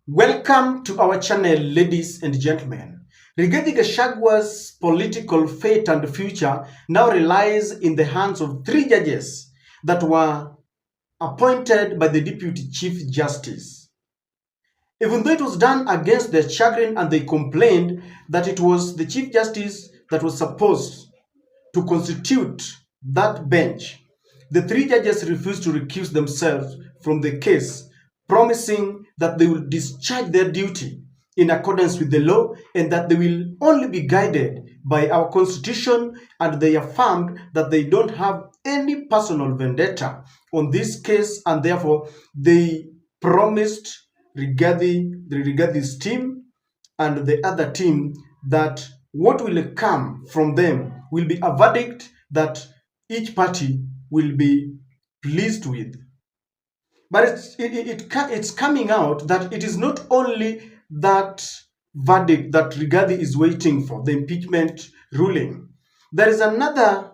Welcome to our channel, ladies and gentlemen. Rigathi Gachagua's political fate and future now relies in the hands of three judges that were appointed by the Deputy Chief Justice. Even though it was done against their chagrin and they complained that it was the Chief Justice that was supposed to constitute that bench, the three judges refused to recuse themselves from the case, promising that they will discharge their duty in accordance with the law and that they will only be guided by our constitution, and they affirmed that they don't have any personal vendetta on this case, and therefore they promised Rigathi's team and the other team that what will come from them will be a verdict that each party will be pleased with. But it's coming out that it is not only that verdict that Rigathi is waiting for, the impeachment ruling. There is another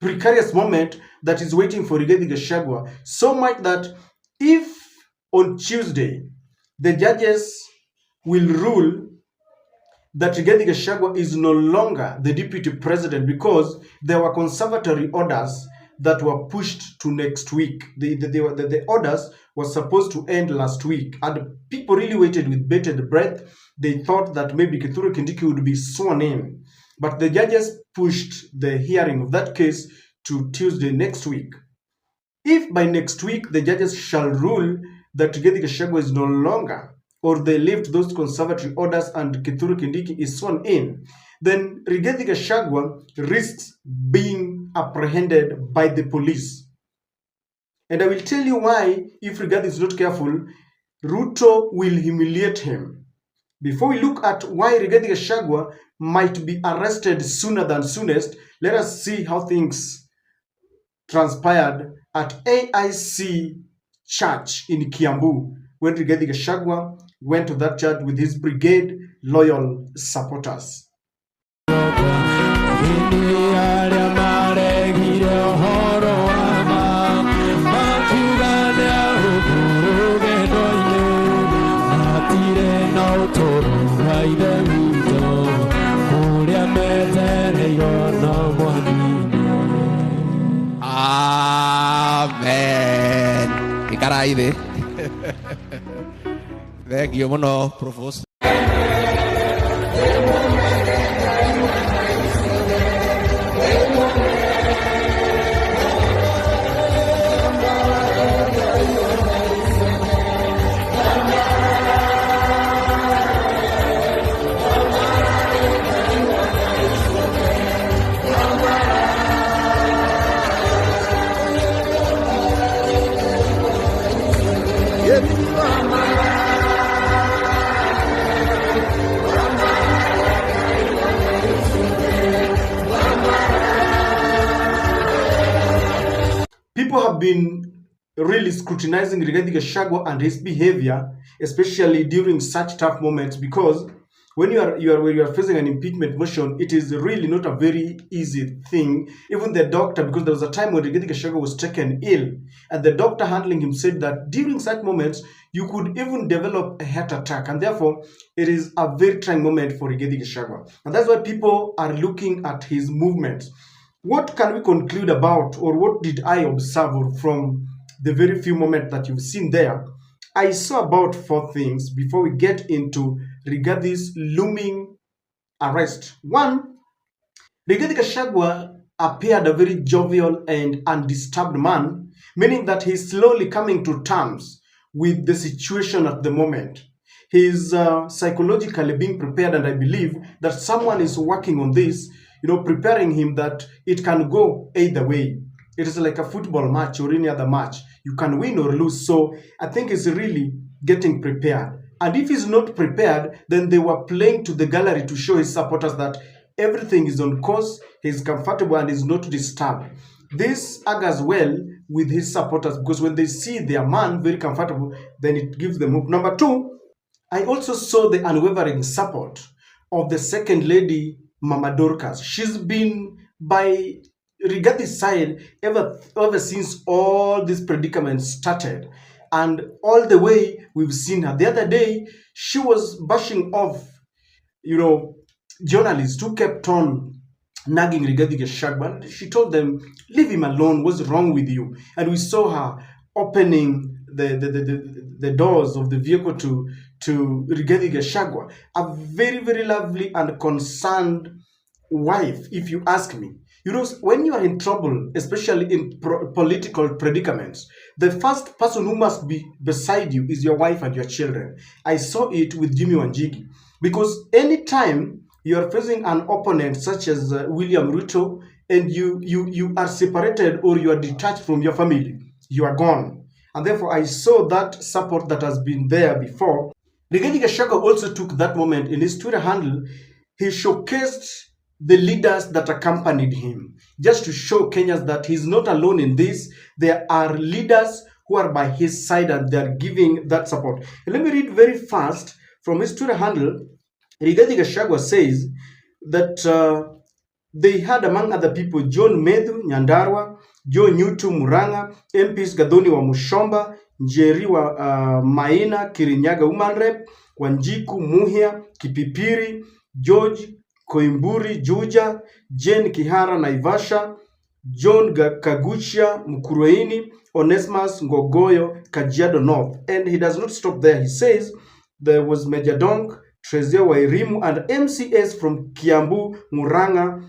precarious moment that is waiting for Rigathi Gachagua, so much that if on Tuesday the judges will rule that Rigathi Gachagua is no longer the deputy president because there were conservatory orders that were pushed to next week. The orders were supposed to end last week, and people really waited with bated breath. They thought that maybe Kithure Kindiki would be sworn in, but the judges pushed the hearing of that case to Tuesday next week. If by next week the judges shall rule that Rigathi Gachagua is no longer, or they lift those conservatory orders and Kithure Kindiki is sworn in, then Rigathi Gachagua risks being apprehended by the police. And I will tell you why. If Rigathi is not careful, Ruto will humiliate him. Before we look at why Rigathi Gachagua might be arrested sooner than soonest, let us see how things transpired at AIC church in Kiambu when Rigathi Gachagua went to that church with his brigade loyal supporters. Amen. Que cara aí, né? Thank you, mono, Provost. People have been really scrutinizing Rigathi Gachagua and his behavior, especially during such tough moments, because when you are facing an impeachment motion, it is really not a very easy thing. Even the doctor, because there was a time when Rigathi Gachagua was taken ill, and the doctor handling him said that during such moments you could even develop a heart attack, and therefore it is a very trying moment for Rigathi Gachagua, and that's why people are looking at his movements. What can we conclude about, or what did I observe from the very few moments that you've seen there? I saw about four things before we get into Rigathi's looming arrest. One, Rigathi Gachagua appeared a very jovial and undisturbed man, meaning that he's slowly coming to terms with the situation at the moment. He's psychologically being prepared, and I believe that someone is working on this, preparing him that it can go either way. It is like a football match or any other match. You can win or lose. So I think he's really getting prepared. And if he's not prepared, then they were playing to the gallery to show his supporters that everything is on course, he's comfortable, and is not disturbed. This augurs well with his supporters, because when they see their man very comfortable, then it gives them hope. Number two, I also saw the unwavering support of the second lady, Mama Dorcas. She's been by Rigathi's side ever since all these predicaments started. And all the way we've seen her. The other day, she was bashing off, journalists who kept on nagging Rigathi Gachagua. And she told them, leave him alone. What's wrong with you? And we saw her opening the doors of the vehicle to Rigathi Gachagua. A very, very lovely and concerned wife, if you ask me. When you are in trouble, especially in political predicaments, the first person who must be beside you is your wife and your children. I saw it with Jimmy Wanjigi. Because anytime you are facing an opponent such as William Ruto, and you are separated or you are detached from your family, you are gone. And therefore, I saw that support that has been there before. Rigathi Gachagua also took that moment in his Twitter handle. He showcased the leaders that accompanied him, just to show Kenyans that he's not alone in this. There are leaders who are by his side and they're giving that support. And let me read very fast from his Twitter handle. Rigathi Gachagua says that they had, among other people, John Medhu Nyandarua, Joe Nyutu Muranga, MPs Gadhoni wa Mushomba, Njeri wa Maina, Kirinyaga Woman Rep, Wanjiku Muhia, Kipipiri, George Koimburi Juja, Jane Kihara Naivasha, John Kaguchia Mkurueini, Onesmus Ngogoyo, Kajiado North. And he does not stop there. He says there was Major Donk, Trezia Wairimu, and MCS from Kiambu, Muranga,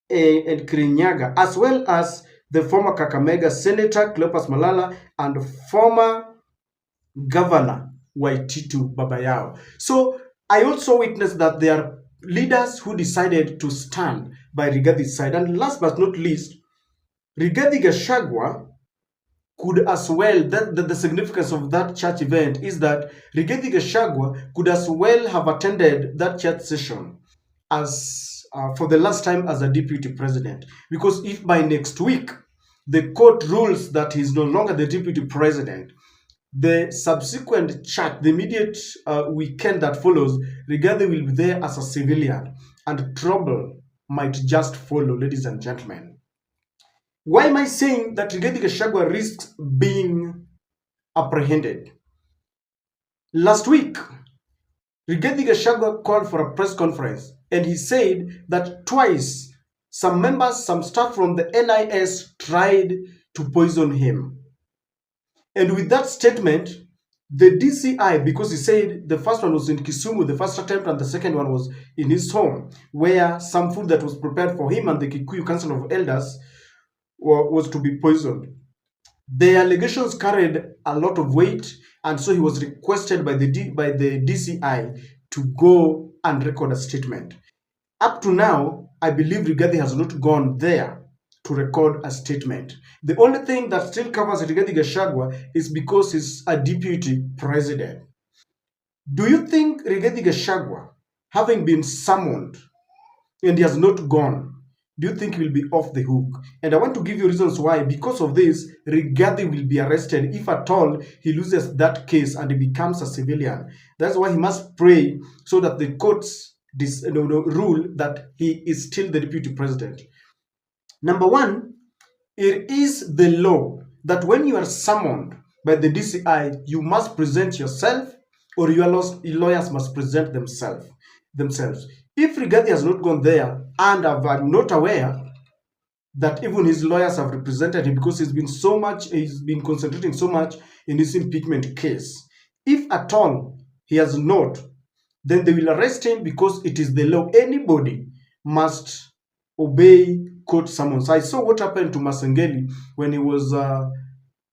and Kirinyaga, as well as the former Kakamega Senator Cleopas Malala and former Governor Waititu Babayao. So I also witnessed that there are leaders who decided to stand by Rigathi's side. And last but not least, Rigathi Gachagua could as well, the significance of that church event is that Rigathi Gachagua could as well have attended that church session as for the last time as a deputy president. Because if by next week the court rules that he's no longer the deputy president, the subsequent church, the immediate weekend that follows, Rigathi will be there as a civilian, and trouble might just follow, ladies and gentlemen. Why am I saying that Rigathi Gachagua risks being apprehended? Last week, Rigathi Gachagua called for a press conference, and he said that twice some staff from the NIS tried to poison him. And with that statement, the DCI, because he said the first one was in Kisumu, the first attempt, and the second one was in his home, where some food that was prepared for him and the Kikuyu Council of Elders was to be poisoned. The allegations carried a lot of weight, and so he was requested by the DCI to go and record a statement. Up to now, I believe Rigathi has not gone there to record a statement. The only thing that still covers Rigathi Gachagua is because he's a deputy president. Do you think Rigathi Gachagua, having been summoned and he has not gone, do you think he will be off the hook? And I want to give you reasons why. Because of this, Rigathi will be arrested if at all he loses that case and he becomes a civilian. That's why he must pray so that the courts rule that he is still the deputy president. Number one, it is the law that when you are summoned by the DCI, you must present yourself, or your lawyers must present themselves. If Rigathi has not gone there, and I'm not aware that even his lawyers have represented him, because he's been concentrating so much in this impeachment case. If at all he has not, then they will arrest him, because it is the law. Anybody must obey court summons. I saw what happened to Masengeli when he was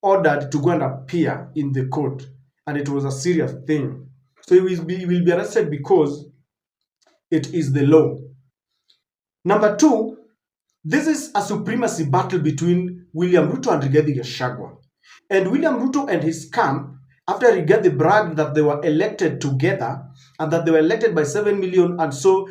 ordered to go and appear in the court, and it was a serious thing. So he will be arrested because it is the law. Number two, this is a supremacy battle between William Ruto and Rigathi Gachagua. And William Ruto and his camp, after Rigathi bragged that they were elected together and that they were elected by 7 million, and so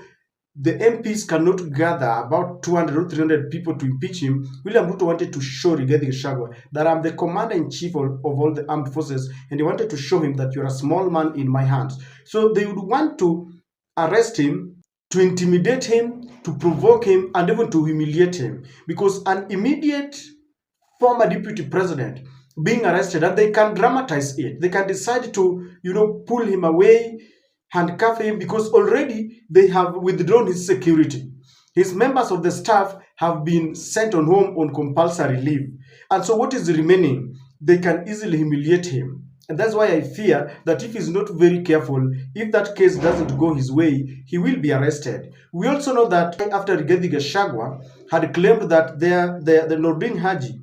the MPs cannot gather about 200 or 300 people to impeach him, William Ruto wanted to show Rigathi Gachagua that I'm the commander-in-chief of all the armed forces, and he wanted to show him that you're a small man in my hands. So they would want to arrest him, to intimidate him, to provoke him, and even to humiliate him, because an immediate former deputy president being arrested, and they can dramatize it. They can decide to, pull him away, handcuff him, because already they have withdrawn his security. His members of the staff have been sent on home on compulsory leave. And so what is remaining? They can easily humiliate him. And that's why I fear that if he's not very careful, if that case doesn't go his way, he will be arrested. We also know that after Rigathi Gachagua had claimed that the Nordin Haji,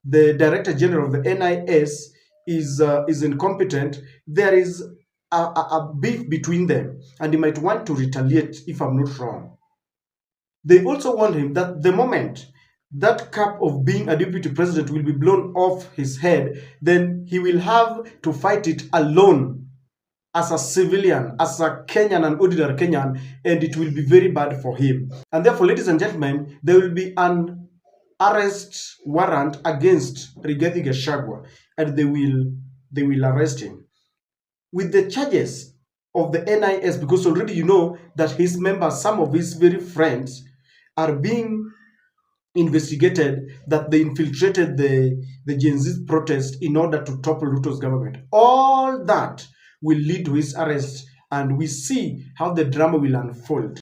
the Director General of the NIS, is incompetent, there is a beef between them, and he might want to retaliate, if I'm not wrong. They also warned him that the moment that cap of being a deputy president will be blown off his head, then he will have to fight it alone as a civilian, as a Kenyan, an ordinary Kenyan, and it will be very bad for him. And therefore, ladies and gentlemen, there will be an arrest warrant against Rigathi Gachagua, and they will arrest him with the charges of the NIS, because already you know that his members, some of his very friends, are being investigated, that they infiltrated the Gen Z protest in order to topple Ruto's government. All that will lead to his arrest, and we see how the drama will unfold.